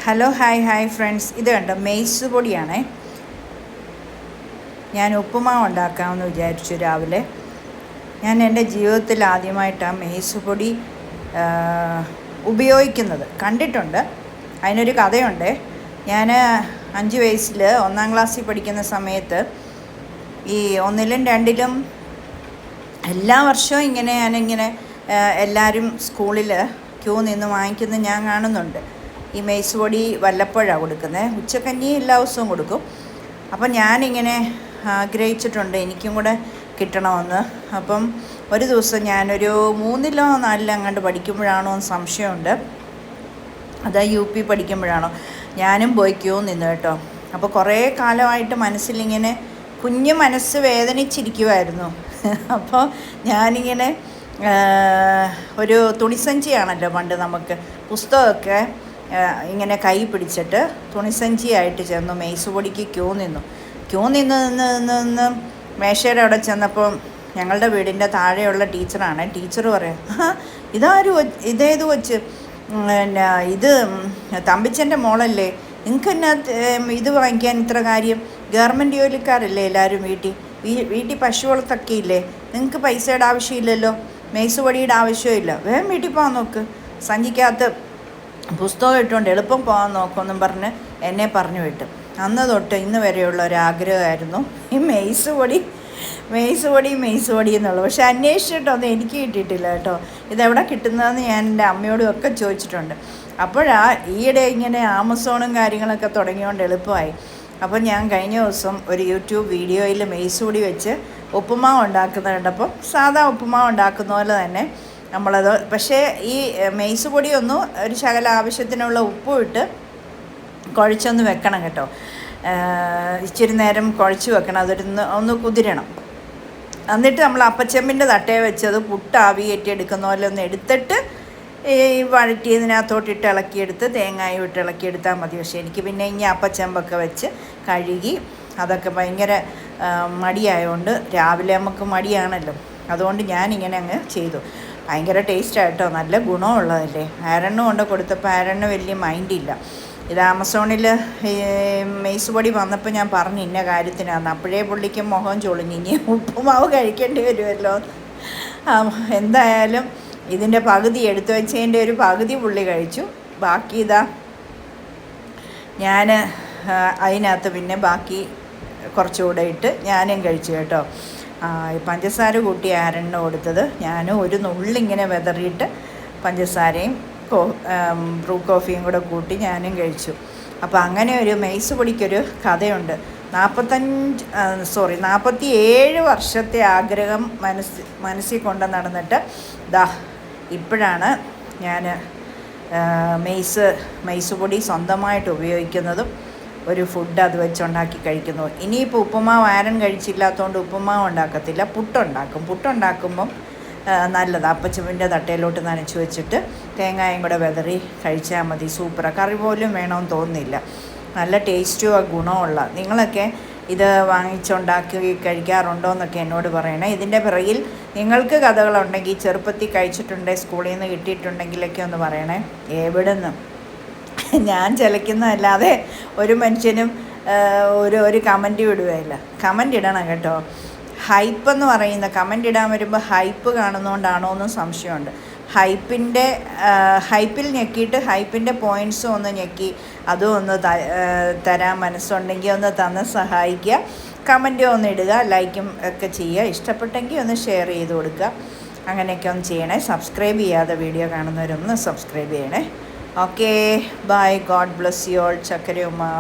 Hello hi friends, ഇത് കണ്ടോ maze പൊടിയാണേ. ഞാൻ ഉപ്പുമാവ് ഉണ്ടാക്കാമെന്ന് വിചാരിച്ചു രാവിലെ. ഞാൻ എൻ്റെ ജീവിതത്തിൽ ആദ്യമായിട്ടാണ് മെയ്സ് പൊടി ഉപയോഗിക്കുന്നത്. കണ്ടിട്ടുണ്ട്, അതിനൊരു കഥയുണ്ട്. ഞാൻ 5 വയസ്സിൽ 1ാം ക്ലാസ്സിൽ പഠിക്കുന്ന സമയത്ത് ഈ 1ലും 2ലും എല്ലാ വർഷവും ഞാനിങ്ങനെ എല്ലാവരും സ്കൂളിൽ ക്യൂ നിന്ന് വാങ്ങിക്കുന്നത് ഞാൻ കാണുന്നുണ്ട്. ഈ മെയ്സ് പൊടി വല്ലപ്പോഴാണ് കൊടുക്കുന്നത്. ഉച്ചക്കഞ്ഞി എല്ലാ ദിവസവും കൊടുക്കും. അപ്പം ഞാനിങ്ങനെ ആഗ്രഹിച്ചിട്ടുണ്ട് എനിക്കും കൂടെ കിട്ടണമെന്ന്. അപ്പം ഒരു ദിവസം ഞാനൊരു 3ലോ 4ലോ അങ്ങോട്ട് പഠിക്കുമ്പോഴാണോ എന്ന് സംശയമുണ്ട്. അത് UP പഠിക്കുമ്പോഴാണോ ഞാനും പോയി ക്യൂ നിന്ന് കേട്ടോ. അപ്പോൾ കുറേ കാലമായിട്ട് മനസ്സിലിങ്ങനെ കുഞ്ഞു മനസ്സ് വേദനിച്ചിരിക്കുമായിരുന്നു. അപ്പോൾ ഞാനിങ്ങനെ ഒരു തുണിസഞ്ചിയാണല്ലോ പണ്ട് നമുക്ക് പുസ്തകമൊക്കെ ഇങ്ങനെ കൈ പിടിച്ചിട്ട് തുണിസഞ്ചിയായിട്ട് ചെന്നു മെയ്സ് പൊടിക്ക് ക്യൂ നിന്ന് മേശയുടെ അവിടെ ചെന്നപ്പോൾ ഞങ്ങളുടെ വീടിൻ്റെ താഴെയുള്ള ടീച്ചറാണ്. ടീച്ചർ പറയാം, ഇതേത് വെച്ച് പിന്നെ ഇത് തമ്പിച്ചൻ്റെ മോളല്ലേ, നിങ്ങൾക്ക് എന്നാ ഇത് വാങ്ങിക്കാൻ ഇത്ര കാര്യം? ഗവൺമെൻറ് ജോലിക്കാരല്ലേ എല്ലാവരും, വീട്ടിൽ പശു വളർത്തൊക്കെ ഇല്ലേ, നിങ്ങൾക്ക് പൈസയുടെ ആവശ്യമില്ലല്ലോ, മെയ്സ് പൊടിയുടെ ആവശ്യമില്ല, വേഗം വീട്ടിൽ പോകാൻ നോക്ക്, സഞ്ചിക്കകത്ത് പുസ്തകം ഇട്ടുകൊണ്ട് എളുപ്പം പോകാൻ നോക്കുമെന്നും പറഞ്ഞ് എന്നെ പറഞ്ഞു വിട്ടു. അന്ന് തൊട്ട് ഇന്ന് വരെയുള്ള ഒരാഗ്രഹമായിരുന്നു ഈ മെയ്സ് പൊടി എന്നുള്ളത്. പക്ഷെ അന്വേഷിച്ചിട്ടൊന്നും എനിക്ക് കിട്ടിയിട്ടില്ല കേട്ടോ. ഇതെവിടെ കിട്ടുന്നതെന്ന് ഞാൻ എൻ്റെ അമ്മയോടും ഒക്കെ ചോദിച്ചിട്ടുണ്ട്. ഈയിടെ ഇങ്ങനെ ആമസോണും കാര്യങ്ങളൊക്കെ തുടങ്ങിയോണ്ട് എളുപ്പമായി. അപ്പോൾ ഞാൻ കഴിഞ്ഞ ദിവസം ഒരു യൂട്യൂബ് വീഡിയോയിൽ മെയ്സ് പൊടി വെച്ച് ഉപ്പുമാവ് ഉണ്ടാക്കുന്നത് കണ്ടപ്പോൾ സാധാ ഉപ്പുമാവ് ഉണ്ടാക്കുന്ന പോലെ തന്നെ നമ്മളത്, പക്ഷേ ഈ മെയ്സ് പൊടി ഒരു ശകല ആവശ്യത്തിനുള്ള ഉപ്പും ഇട്ട് കുഴച്ചൊന്ന് വെക്കണം കേട്ടോ. ഇച്ചിരി നേരം കുഴച്ച് വെക്കണം, ഒന്ന് കുതിരണം. എന്നിട്ട് നമ്മൾ അപ്പച്ചെമ്പിൻ്റെ തട്ടയെ വെച്ചത് പുട്ട് ആവിയേറ്റി എടുക്കുന്ന പോലെ ഒന്ന് എടുത്തിട്ട് ഈ വഴറ്റിയതിനകത്തോട്ടിട്ട് ഇളക്കിയെടുത്ത് തേങ്ങായും ഇട്ട് ഇളക്കിയെടുത്താൽ മതി. പക്ഷേ എനിക്ക് പിന്നെ ഇങ്ങനെ അപ്പച്ചെമ്പൊക്കെ വെച്ച് കഴുകി അതൊക്കെ ഭയങ്കര മടിയായതുകൊണ്ട്, രാവിലെ നമുക്ക് മടിയാണല്ലോ, അതുകൊണ്ട് ഞാനിങ്ങനെ അങ്ങ് ചെയ്തു. ഭയങ്കര ടേസ്റ്റായിട്ടോ, നല്ല ഗുണമുള്ളതല്ലേ. ആരണ്ണം കൊണ്ട് കൊടുത്തപ്പോൾ ആരണ്ണം വലിയ മൈൻഡില്ല. ഇത് ആമസോണിൽ മെയ്സ് പൊടി വന്നപ്പോൾ ഞാൻ പറഞ്ഞു ഇന്ന കാര്യത്തിനാണ്. അപ്പോഴേ പുള്ളിക്ക് മുഖം ചൊളിഞ്ഞ് ഇനി ഉപ്പുമാവ് കഴിക്കേണ്ടി വരുമല്ലോ. എന്തായാലും ഇതിൻ്റെ പകുതി എടുത്തു വെച്ചതിൻ്റെ ഒരു പകുതി പുള്ളി കഴിച്ചു. ബാക്കി ഇതാ ഞാൻ അതിനകത്ത് പിന്നെ ബാക്കി കുറച്ചുകൂടെ ഇട്ട് ഞാനും കഴിച്ചു കേട്ടോ. പഞ്ചസാര കൂട്ടി ആരെണ്ണ കൊടുത്തത്, ഞാനും ഒരു നുള്ളിങ്ങനെ വെതറിയിട്ട് പഞ്ചസാരയും ബ്രൂ കോഫിയും കൂടെ കൂട്ടി ഞാനും കഴിച്ചു. അപ്പോൾ അങ്ങനെ ഒരു മെയ്സ് പൊടിക്കൊരു കഥയുണ്ട്. 47 വർഷത്തെ ആഗ്രഹം മനസ്സിൽ കൊണ്ട് നടന്നിട്ട് ഇപ്പോഴാണ് ഞാൻ മെയ്സ് പൊടി സ്വന്തമായിട്ട് ഉപയോഗിക്കുന്നതും ഒരു ഫുഡ് അത് വെച്ചുണ്ടാക്കി കഴിക്കുന്നു. ഇനിയിപ്പോൾ ഉപ്പുമാവ് ആരും കഴിച്ചില്ലാത്തതുകൊണ്ട് ഉപ്പുമാവ് ഉണ്ടാക്കത്തില്ല, പുട്ടുണ്ടാക്കുമ്പം നല്ലതാണ്. അപ്പച്ചമ്പിൻ്റെ തട്ടയിലോട്ട് നനച്ച് വെച്ചിട്ട് തേങ്ങായും കൂടെ വെതറി കഴിച്ചാൽ മതി. സൂപ്പറാണ്. കറി പോലും വേണമെന്ന് തോന്നുന്നില്ല. നല്ല ടേസ്റ്റും ഗുണമുള്ള. നിങ്ങളൊക്കെ ഇത് വാങ്ങിച്ചുണ്ടാക്കി കഴിക്കാറുണ്ടോ എന്നൊക്കെ എന്നോട് പറയണേ. ഇതിൻ്റെ പിറകിൽ നിങ്ങൾക്ക് കഥകളുണ്ടെങ്കിൽ, ചെറുപ്പത്തിൽ കഴിച്ചിട്ടുണ്ടെങ്കിൽ, സ്കൂളിൽ നിന്ന് കിട്ടിയിട്ടുണ്ടെങ്കിലൊക്കെ ഒന്ന് പറയണേ. എവിടെ നിന്നും ഞാൻ ചിലയ്ക്കുന്നതല്ലാതെ ഒരു മനുഷ്യനും ഒരു കമൻറ്റ് വിടുകയില്ല. കമൻറ്റ് ഇടണം കേട്ടോ. ഹൈപ്പെന്ന് പറയുന്ന കമൻറ്റ് ഇടാൻ വരുമ്പോൾ ഹൈപ്പ് കാണുന്നതുകൊണ്ടാണോ എന്നും സംശയമുണ്ട്. ഹൈപ്പിൽ ഞെക്കിയിട്ട് ഹൈപ്പിൻ്റെ പോയിൻറ്റ്സും ഒന്ന് ഞെക്കി അതും ഒന്ന് തരാൻ മനസ്സുണ്ടെങ്കിൽ ഒന്ന് തന്ന് സഹായിക്കുക. കമൻറ്റ് ഒന്ന് ഇടുക, ലൈക്കും ഒക്കെ ചെയ്യുക. ഇഷ്ടപ്പെട്ടെങ്കിൽ ഒന്ന് ഷെയർ ചെയ്ത് കൊടുക്കുക. അങ്ങനെയൊക്കെ ഒന്ന് ചെയ്യണേ. സബ്സ്ക്രൈബ് ചെയ്യാതെ വീഡിയോ കാണുന്നവരൊന്ന് സബ്സ്ക്രൈബ് ചെയ്യണേ. Okay, bye. God bless you all. Chakari Uma.